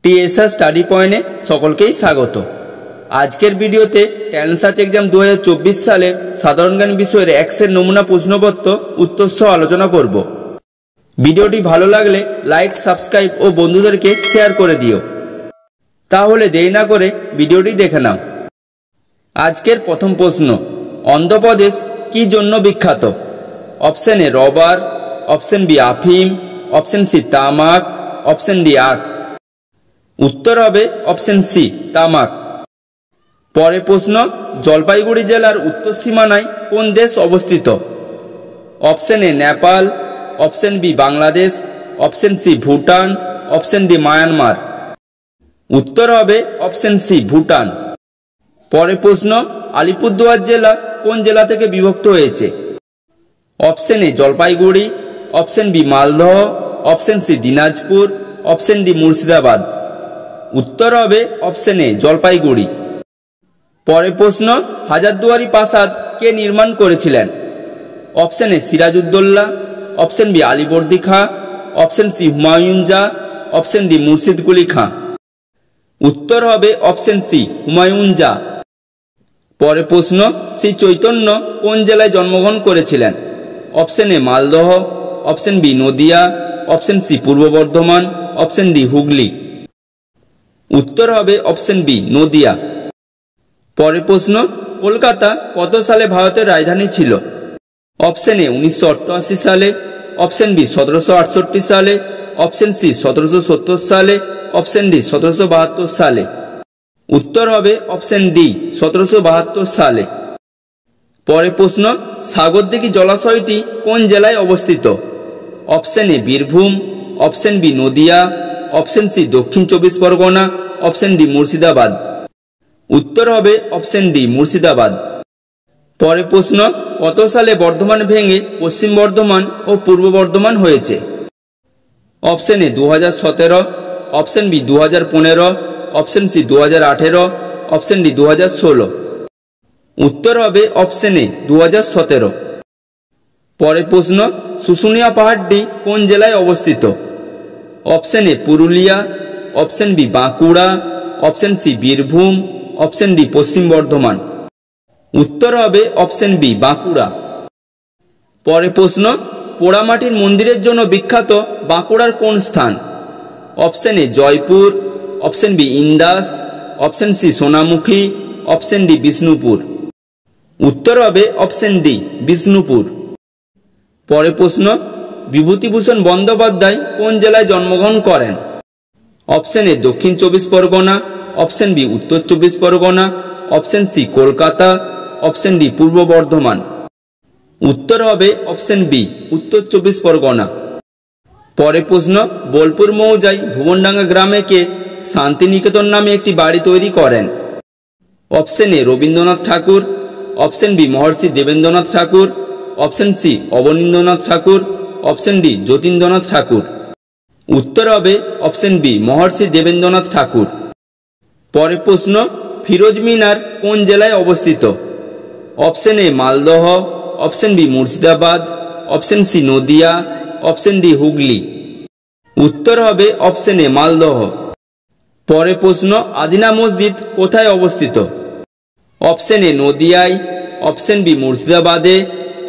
TSR study পয়েন্টে সকলকেই স্বাগত। আজকের ভিডিওতে ট্যালেন্ট সার্চ এক্সাম 2024 সালে সাধারণ জ্ঞান বিষয়ের এক্সের নমুনা প্রশ্নপত্র উত্তর সহ আলোচনা করব। ভিডিওটি ভালো লাগলে লাইক, সাবস্ক্রাইব ও বন্ধুদেরকে শেয়ার করে দিও। তাহলে দেরি না করে ভিডিওটি দেখে নাও। আজকের প্রথম প্রশ্ন, অন্ধ্রপ্রদেশ কি জন্য বিখ্যাত? Option A rubber, option B আফিম, অপশন সি তামাক, অপশন ডি আখ। উত্তর হবে অপশন সি তামাক। পরের প্রশ্ন, জলপাইগুড়ি জেলার উত্তর সীমানায় কোন দেশ অবস্থিত? Option A Nepal, option B Bangladesh, option C Bhutan, option D Myanmar. উত্তর হবে অপশন সি ভুটান। পরের প্রশ্ন, আলিপুরদুয়ার জেলা কোন জেলা থেকে বিভক্ত হয়েছে? Option A Jalpaiguri, option B Malda, option C Dinajpur, option D Murshidabad. উত্তর হবে অপশন এ জলপাইগুড়ি। পরের প্রশ্ন, হাজারদুয়ারি প্রাসাদ কে নির্মাণ করেছিলেন? Option A Sirajuddaula, option B Alivardi Khan, option C Humayun Shah, option D Murshid Quli Khan. উত্তর হবে অপশন সি হুমায়ুন শাহ। পরের প্রশ্ন, শ্রী চৈতন্য কোন জেলায় জন্মগ্রহণ করেছিলেন? Option A Malda, option B Nadia, option C Purba Bardhaman, option D Hooghly. উত্তর হবে অপশন বি নদিয়া। পরের প্রশ্ন, কলকাতা কত সালে ভারতের রাজধানী ছিল? অপশন এ 1988 সালে, অপশন বি 1768 সালে, অপশন সি 1770 সালে, অপশন ডি 1772 সালে। উত্তর হবে অপশন ডি 1772 সালে। পরের প্রশ্ন, সাগরদিঘি জলাশয়টি কোন জেলায় অবস্থিত? Option A Birbhum, option B Nadia, option C Dakshin 24 Parganas, option D Murshidabad. উত্তর হবে অপশন ডি মুর্শিদাবাদ। পরের প্রশ্ন, কত সালে বর্ধমান ভেঙে পশ্চিম বর্ধমান ও পূর্ব বর্ধমান হয়েছে? Option A 2017, option B 2015, option C 2018, option D 2016। উত্তর হবে অপশন এ 2017। পরের প্রশ্ন, শুশুনিয়া পাহাড়টি কোন জেলায় অবস্থিত? Option A Purulia, option B Bankura, option C Birbhum, option D Paschim Bardhaman. উত্তর হবে অপশন বি বাঁকুড়া। পরের প্রশ্ন, পোড়ামাটির মন্দিরের জন্য বিখ্যাত বাঁকুড়ার কোন স্থান? Option A Jaipur, option B Indas, option C Sonamukhi, option D Bishnupur. উত্তর হবে অপশন ডি বিষ্ণুপুর। পরের প্রশ্ন, বিভূতিভূষণ বন্দ্যোপাধ্যায় কোন জেলায় জন্মগ্রহণ করেন? অপশন এ দক্ষিণ 24 Parganas, option B Uttar 24 Parganas, option C Kolkata, option D Purba Bardhaman. উত্তর হবে অপশন বি উত্তর 24 পরগনা। পরের প্রশ্ন, বোলপুর মৌজায় ভুবনডাঙ্গা গ্রামে কে শান্তিনিকেতন নামে একটি বাড়ি তৈরি করেন? Option A Rabindranath Thakur, option B Maharshi Debendranath Thakur, option C Abanindranath Thakur, option D Jatindranath Thakur. উত্তর হবে অপশন বি মহর্ষি দেবেন্দ্রনাথ ঠাকুর। পরের প্রশ্ন, ফিরোজ মিনার কোন জেলায় অবস্থিত? Option A Malda, option B Murshidabad, option C Nadia, option D Hooghly. উত্তর হবে অপশন এ মালদহ। পরের প্রশ্ন, আদিনা মসজিদ কোথায় অবস্থিত? অপশন এ নদিয়ায়, অপশন বি মুর্শিদাবাদে,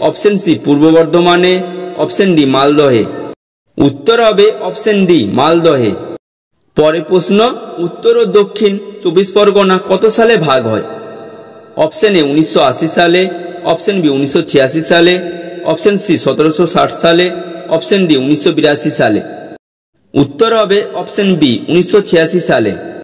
অপশন সি পূর্ব বর্ধমানে, অপশন ডি মালদহে। উত্তর হবে অপশন ডি মালদহে। পরের প্রশ্ন, উত্তর ও দক্ষিণ 24 পরগনা কত সালে ভাগ হয়? অপশন এ 1980 সালে, অপশন বি 1986 সালে, অপশন সি 1760 সালে, অপশন ডি 1982 সালে। উত্তর হবে অপশন বি 1986 সালে।